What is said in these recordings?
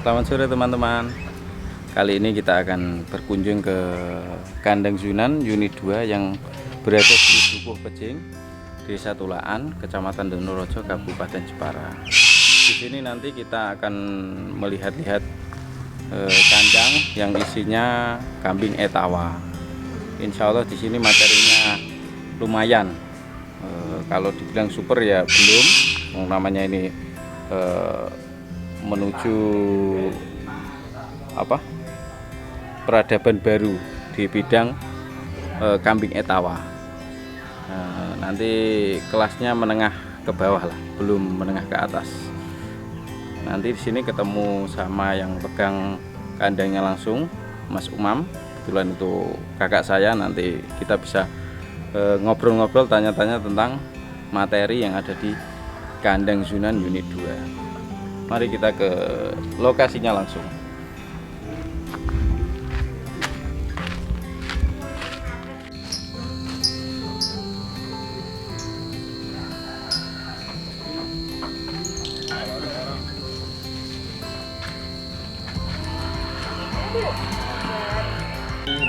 Selamat sore teman-teman. Kali ini kita akan berkunjung ke kandang Zunan unit 2 yang berada di Dukuh Pejing, Desa Tulaan, Kecamatan Donorojo, Kabupaten Jepara. Di sini nanti kita akan melihat-lihat kandang yang isinya kambing etawa. Insya Allah di sini materinya lumayan. Kalau dibilang super ya belum, namanya ini menuju peradaban baru di bidang kambing etawa. Nanti kelasnya menengah ke bawah lah, belum menengah ke atas. Nanti di sini ketemu sama yang pegang kandangnya langsung, Mas Umam. Kebetulan itu kakak saya. Nanti kita bisa ngobrol-ngobrol, tanya-tanya tentang materi yang ada di kandang Zunan unit 2. Mari kita ke lokasinya langsung.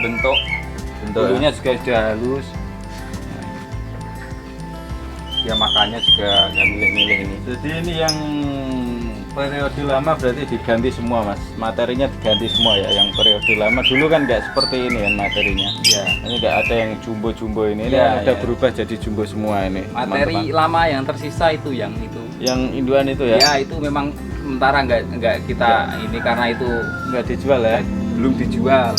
Bentuk bulunya juga sudah halus. Ya makannya juga nggak milih-milih ini. Jadi ini yang periode lama berarti diganti semua, Mas. Materinya diganti semua ya. Yang periode lama dulu kan nggak seperti ini kan materinya. Iya. Ini nggak ada yang jumbo-jumbo ini. Ini udah berubah jadi jumbo semua ini. Materi lama yang tersisa itu yang itu. Yang induan itu ya? Ya itu memang sementara nggak kita ini karena itu nggak dijual ya? Belum dijual.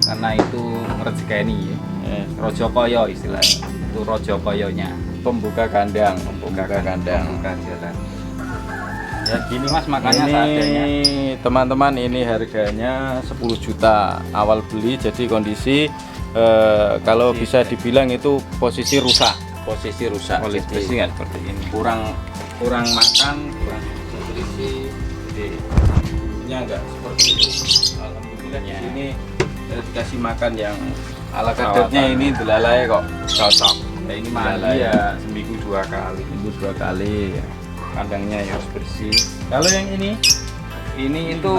Karena itu rezekani ya. Rojokoyo istilahnya. Itu rojokoyonya. Pembuka kandang, pembuka kandang. Ya gini Mas, makanya ini seadanya. Teman-teman, ini harganya 10 juta awal beli. Jadi kondisi kalau bisa dibilang itu posisi rusak. Posisi nggak seperti ini. Kurang makan, kurang nutrisi. Jadi bulunya nggak seperti itu. Alhamdulillah ya. Ini dikasih makan yang ala kadarnya. Ini delalai kok cocok. Nah, ini mandi ya seminggu 2 kali. Ya. Kandangnya ya harus bersih. Kalau yang ini itu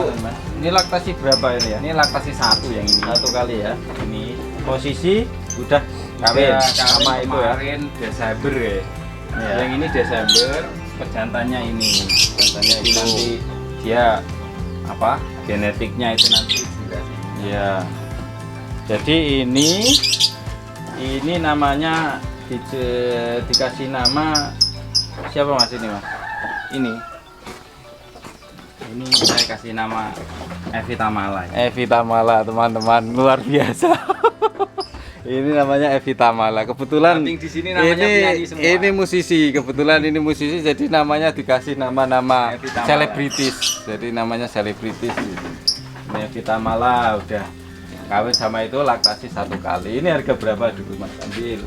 Ini laktasi berapa ini ya? ini laktasi 1 yang ini. 1 kali ya. Ini posisi udah kawin sama itu ya. Kemarin Desember ya. Ya. Yang ini Desember, pejantannya ini. Pejantannya Jadi itu nanti dia genetiknya itu nanti jelas. ya. Jadi ini namanya dikasih nama siapa Mas ini, Mas? Ini saya kasih nama Evita Mala. Evita Mala, teman-teman, luar biasa. Ini namanya Evita Mala. Kebetulan di sini namanya penyanyi semua. ini musisi. Kebetulan ini musisi, jadi namanya dikasih nama-nama selebritis. Jadi namanya selebritis. Ini Evita Mala udah kawin sama itu laktasi 1 kali. Ini harga berapa dulu Mas ambil?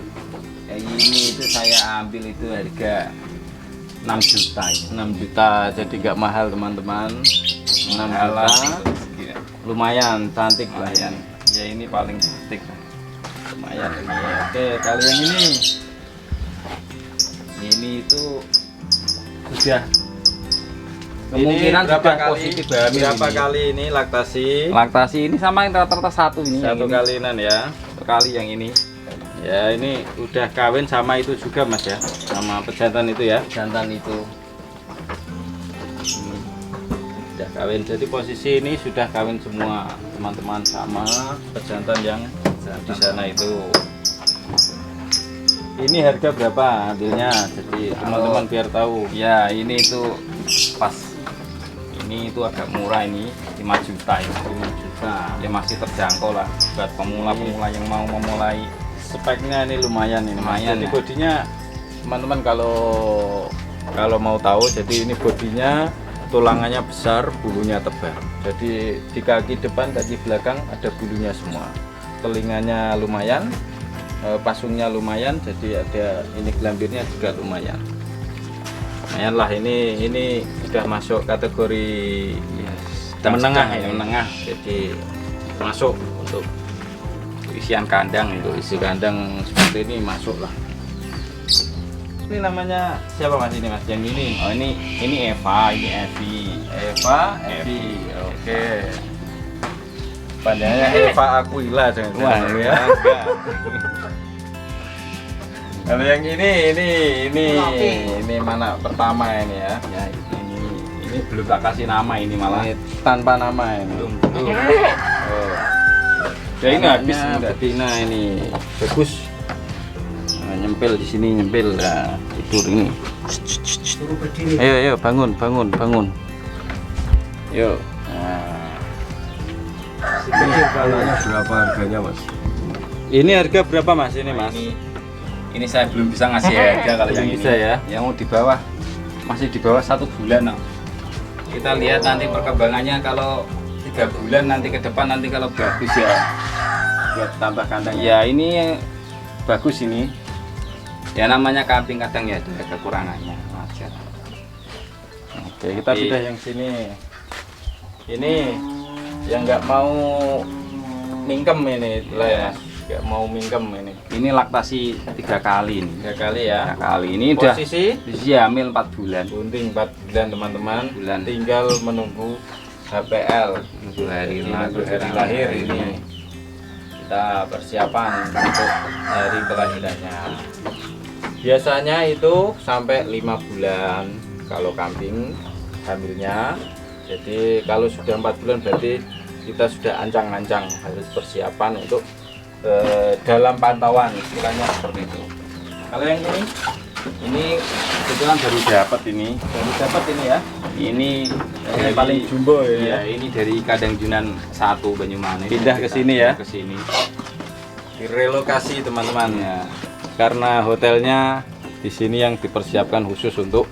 Ini itu saya ambil itu harga 6 juta ya. 6 juta, jadi nggak mahal teman-teman. 6 juta lumayan cantik lah ya. Ya ini paling cantik Lumayan ini. Oke, kali yang ini itu sudah ini kemungkinan berapa sudah kali positif hamil. berapa Ini kali ini laktasi ini sama yang rata-rata 1 ini. satu yang kalinan ya. sekali yang ini Ya, ini udah kawin sama itu juga Mas ya, sama pejantan itu ya. jantan itu. Udah kawin, jadi posisi ini sudah kawin semua teman-teman sama pejantan yang di sana itu. Ini harga berapa ambilnya? Jadi teman-teman biar tahu. Ya ini itu pas ini itu agak murah, ini 5 juta ini. 5 juta. Ya masih terjangkau lah buat pemula-pemula yang mau memulai. Speknya ini lumayan ini Mas. Lumayan, Jadi ya. bodinya teman-teman kalau mau tahu, jadi ini bodinya tulangannya besar, bulunya tebal. Jadi di kaki depan, kaki belakang ada bulunya semua. Telinganya lumayan, pasungnya lumayan, jadi ada ini gelambirnya juga lumayan. Lumayan lah, ini sudah masuk kategori menengah ya, menengah. Jadi masuk untuk isian kandang, itu isi kandang seperti ini masuk lah. Ini namanya siapa mas ini mas? Yang ini? Oh ini Eva, ini Evi. Eva, Evi. Oke. Panjangnya Eva Aquila Wah, jangan ya. enggak. Kalau yang ini mana pertama ini ya? Ya, ini belum tak kasih nama ini malah. Ini tanpa nama ini. Belum. Oh. Ya ini habis Anaknya udah. betina ini bagus. Nah, nyempil di sini nyempil. Nah, tidur ini. Ayo bangun. Yuk. Nah. Berapa harganya mas? Ini harga berapa mas ini mas? Ini saya belum bisa ngasih harga kalau yang Belum ini. bisa ya? Yang di bawah masih di bawah 1 bulan. Nah. Kita lihat nanti perkembangannya kalau 3 bulan nanti ke depan nanti kalau bagus ya buat tambah kandang. Ya ini bagus ini. Ya namanya kambing kadang ya ada kekurangannya wajar. Oke kita sudah yang sini. Ini yang nggak mau mingkem ini lah ya mas. Nggak mau mingkem ini. Ini laktasi 3 kali ini. 3 kali ya. 3 kali ini udah Posisi hamil 4 bulan. bunting 4 bulan teman-teman. Bulan. Tinggal menunggu HPL. Menunggu hari lahir ini. Kita persiapan untuk hari kelahirannya. Biasanya itu sampai 5 bulan kalau kambing hamilnya. Jadi kalau sudah 4 bulan berarti kita sudah ancang-ancang harus persiapan untuk dalam pantauan istilahnya seperti itu. Kalau yang ini kebetulan baru dapat ini ya. Ini Yang paling jumbo ya. ya. Ini dari kandang Junan 1 Banyumanik. Pindah ke sini ya? Ke sini. Direlokasi teman-teman ya. Karena hotelnya di sini yang dipersiapkan khusus untuk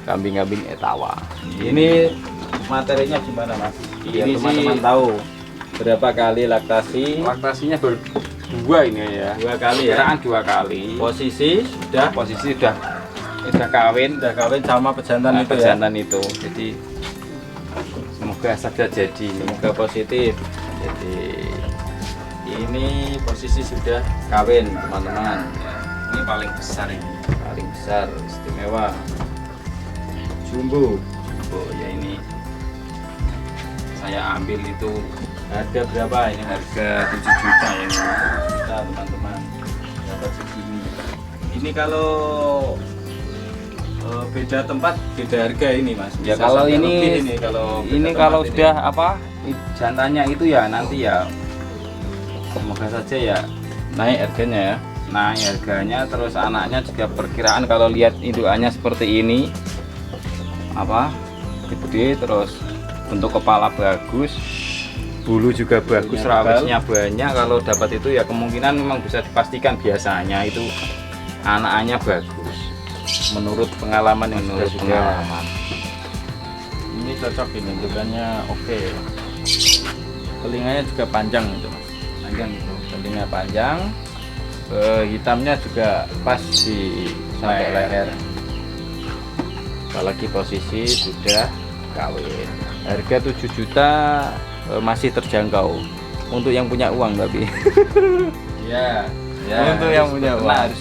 kambing-kambing etawa. Ini materinya gimana mas? Biar Ini teman-teman sih- tahu berapa kali laktasi. Laktasinya baru 2 ini ya. 2 kali ya. Perkiraan 2 kali. Posisi sudah Posisi udah kawin. sama pejantan Nah, itu ya. pejantan itu. Jadi semoga saja jadi. Semoga positif. Jadi ini posisi sudah kawin teman-teman. Ini paling besar ini. Paling besar istimewa. Jumbo. Oh ya ini saya ambil itu Harga berapa ini mas? harga 7 juta ya. Kita teman-teman dapat segini. Ini kalau beda tempat beda harga ini mas. Ya Bisa kalau sampai ini lebih kalau beda ini tempat kalau ini. sudah apa jantannya itu ya nanti ya semoga saja ya naik harganya ya. naik harganya, terus anaknya juga perkiraan kalau lihat indukannya seperti ini apa gede, terus bentuk kepala bagus, bulu juga bagus, Bulunya tebal. rawisnya banyak. Kalau dapat itu ya kemungkinan memang bisa dipastikan biasanya itu anaknya bagus Menurut pengalaman yang menurut sudah pengalaman. ini cocok ini bentukannya oke. Telinganya juga panjang itu mas. Panjang itu. Telinga panjang. Hitamnya juga pas di sampai leher. Apalagi posisi sudah kawin. Harga 7 juta masih terjangkau untuk yang punya uang tapi. Ya, Untuk yang punya betul, uang. harus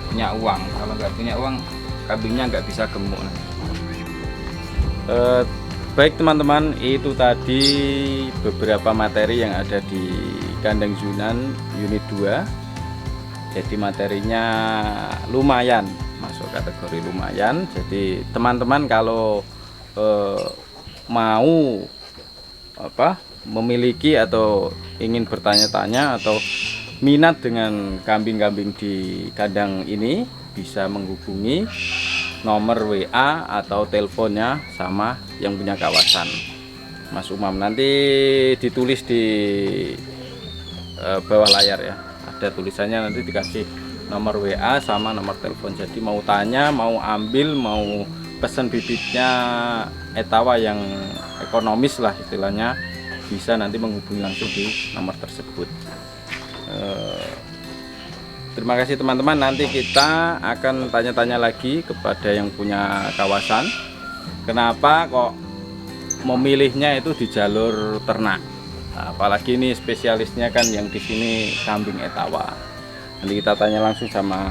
punya uang. Kalau nggak punya uang, kambingnya nggak bisa gemuk. Baik teman-teman, itu tadi beberapa materi yang ada di kandang Junan unit 2. Jadi materinya lumayan, masuk kategori lumayan. Jadi teman-teman kalau mau memiliki atau ingin bertanya-tanya atau minat dengan kambing-kambing di kandang ini, bisa menghubungi nomor WA atau teleponnya sama yang punya kawasan Mas Umam. Nanti ditulis di bawah layar ya, ada tulisannya, nanti dikasih nomor WA sama nomor telepon. Jadi mau tanya, mau ambil, mau pesan bibitnya etawa yang ekonomis lah istilahnya, bisa nanti menghubungi langsung di nomor tersebut. Terima kasih teman-teman, nanti kita akan tanya-tanya lagi kepada yang punya kawasan kenapa kok memilihnya itu di jalur ternak. Nah, apalagi ini spesialisnya kan yang di sini kambing etawa. Nanti kita tanya langsung sama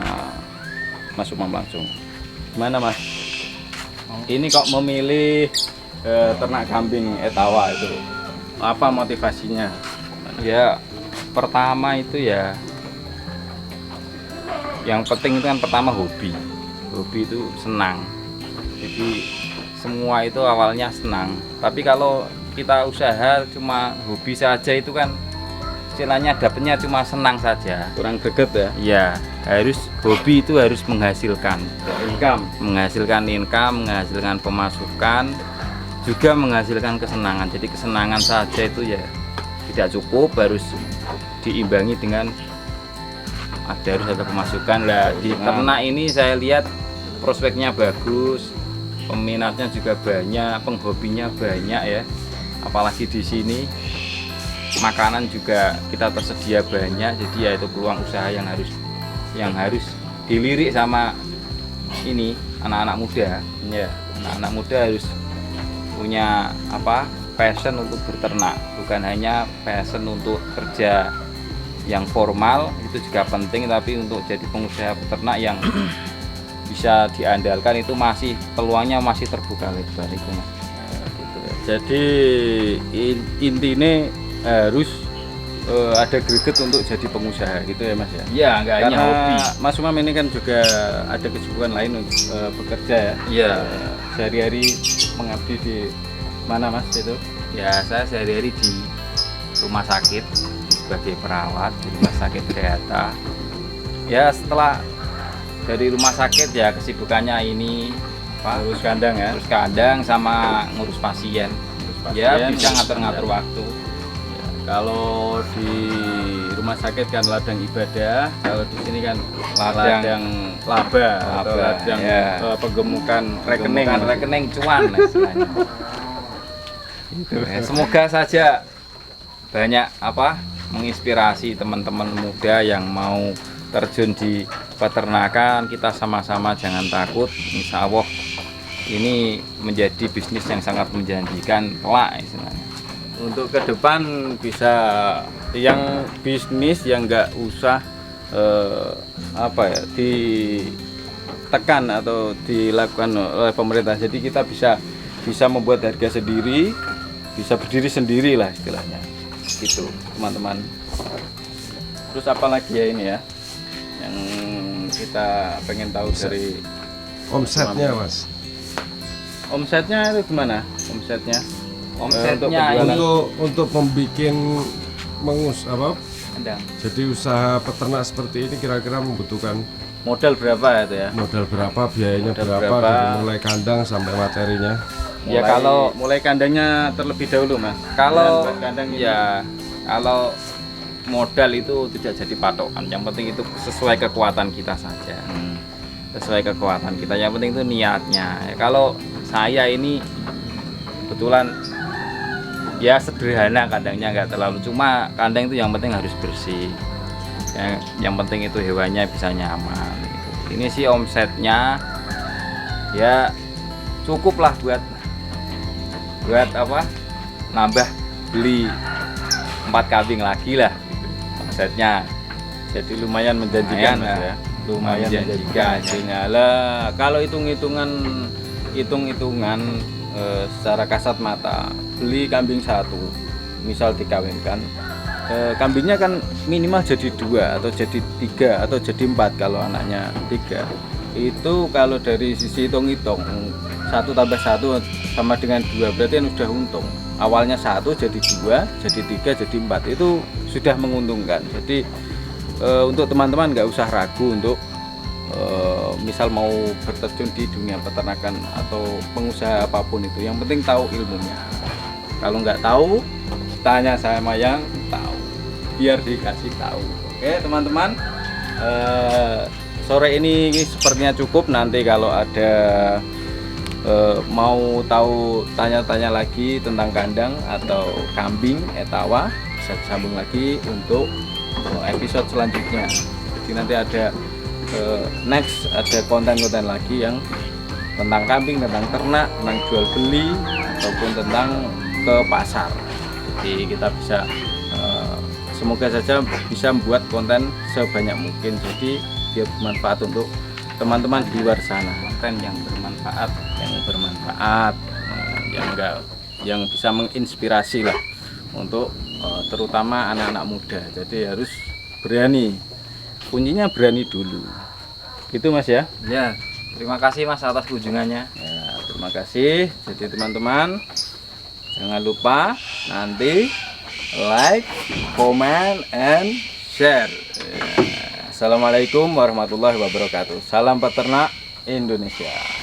Mas Umam langsung. Gimana Mas? Ini kok memilih ternak kambing Etawa itu? Apa motivasinya? Ya pertama itu ya, yang penting itu kan pertama hobi itu senang. Jadi semua itu awalnya senang, tapi kalau kita usaha cuma hobi saja itu kan istilahnya dapatnya cuma senang saja, Kurang greget ya? ya. Harus hobi itu harus menghasilkan Income. menghasilkan pemasukan, juga menghasilkan kesenangan. Jadi kesenangan saja itu ya tidak cukup, harus diimbangi dengan harus ada pemasukan lah. Di ternak ini saya lihat prospeknya bagus, peminatnya juga banyak, penghobinya banyak ya. Apalagi di sini makanan juga kita tersedia banyak, jadi ya itu peluang usaha yang harus dilirik sama ini anak-anak muda. Ya. Anak-anak muda harus punya passion untuk berternak, bukan hanya passion untuk kerja yang formal, itu juga penting, tapi untuk jadi pengusaha peternak yang bisa diandalkan itu masih peluangnya masih terbuka lebar itu Mas. Gitu ya. Jadi intinya harus ada greget untuk jadi pengusaha gitu ya Mas ya. Iya, nggak hanya Karena hobi. Mas Umam ini kan juga ada kesibukan lain untuk bekerja ya. Iya. Sehari-hari mengabdi di mana Mas itu? Ya, saya sehari-hari di rumah sakit sebagai perawat di rumah sakit Dayata. Ya, setelah dari rumah sakit ya kesibukannya ini Ngurus kandang ya. ngurus kandang sama ngurus pasien. Ya, pasien, bisa ngurus ngatur-ngatur waktu. Kalau di rumah sakit kan ladang ibadah, kalau di sini kan Ladang laba atau laba, ladang ya. penggemukan rekening. Bukan rekening cuan istilahnya. Ya, semoga saja banyak menginspirasi teman-teman muda yang mau terjun di peternakan. Kita sama-sama jangan takut, insya Allah ini menjadi bisnis yang sangat menjanjikan kelak istilahnya. Untuk ke depan bisa yang bisnis yang nggak usah ditekan atau dilakukan oleh pemerintah. Jadi kita bisa membuat harga sendiri, bisa berdiri sendiri lah istilahnya. Gitu teman-teman. Terus apa lagi ya ini ya yang kita pengen tahu dari Omsetnya Mas. omsetnya itu gimana omsetnya? Omsetnya penjualan. ini Untuk membuat kandang. jadi usaha peternak seperti ini kira-kira membutuhkan Modal berapa itu ya? modal berapa, biayanya Modal berapa, berapa? dari mulai kandang sampai materinya. Ya, kalau mulai kandangnya terlebih dahulu Mas. Kalau Dan buat kandang ini. ya kalau modal itu tidak jadi patokan, yang penting itu sesuai kekuatan kita saja. Sesuai kekuatan kita, yang penting itu niatnya. Ya, kalau saya ini kebetulan ya sederhana kandangnya, nggak terlalu, cuma kandang itu yang penting harus bersih, yang penting itu hewannya bisa nyaman gitu. Ini sih omsetnya ya cukup lah buat nambah beli 4 kambing lagi lah gitu. Omsetnya Jadi lumayan menjanjikan Lumayan, Mas ya. ya. Lumayan Menjanjikan. menjanjikan hasilnya. Lah kalau hitung-hitungan secara kasat mata, beli kambing satu misal dikawinkan, kambingnya kan minimal jadi 2 atau jadi 3 atau jadi 4 kalau anaknya 3. Itu kalau dari sisi hitung-hitung 1 tambah 1 sama dengan 2, berarti kan sudah untung. Awalnya 1 jadi 2 jadi 3 jadi 4, itu sudah menguntungkan. Jadi untuk teman-teman nggak usah ragu untuk misal mau berterjun di dunia peternakan atau pengusaha apapun itu, yang penting tahu ilmunya. Kalau nggak tahu, tanya sama yang tahu, biar dikasih tahu. Oke teman-teman, sore ini sepertinya cukup. Nanti kalau ada mau tahu tanya-tanya lagi tentang kandang atau kambing Etawa, bisa disambung lagi untuk episode selanjutnya. Jadi nanti ada next ada konten-konten lagi yang tentang kambing, tentang ternak, tentang jual beli ataupun tentang ke pasar. Jadi kita bisa semoga saja bisa membuat konten sebanyak mungkin, jadi biar bermanfaat untuk teman-teman di luar sana konten yang bermanfaat. yang enggak, yang bisa menginspirasi lah untuk terutama anak-anak muda. Jadi harus berani, kuncinya berani dulu gitu Mas ya. Ya, terima kasih Mas atas kunjungannya. Ya, terima kasih. Jadi teman-teman jangan lupa nanti like, comment, and share. Ya. Assalamualaikum warahmatullahi wabarakatuh. Salam peternak Indonesia.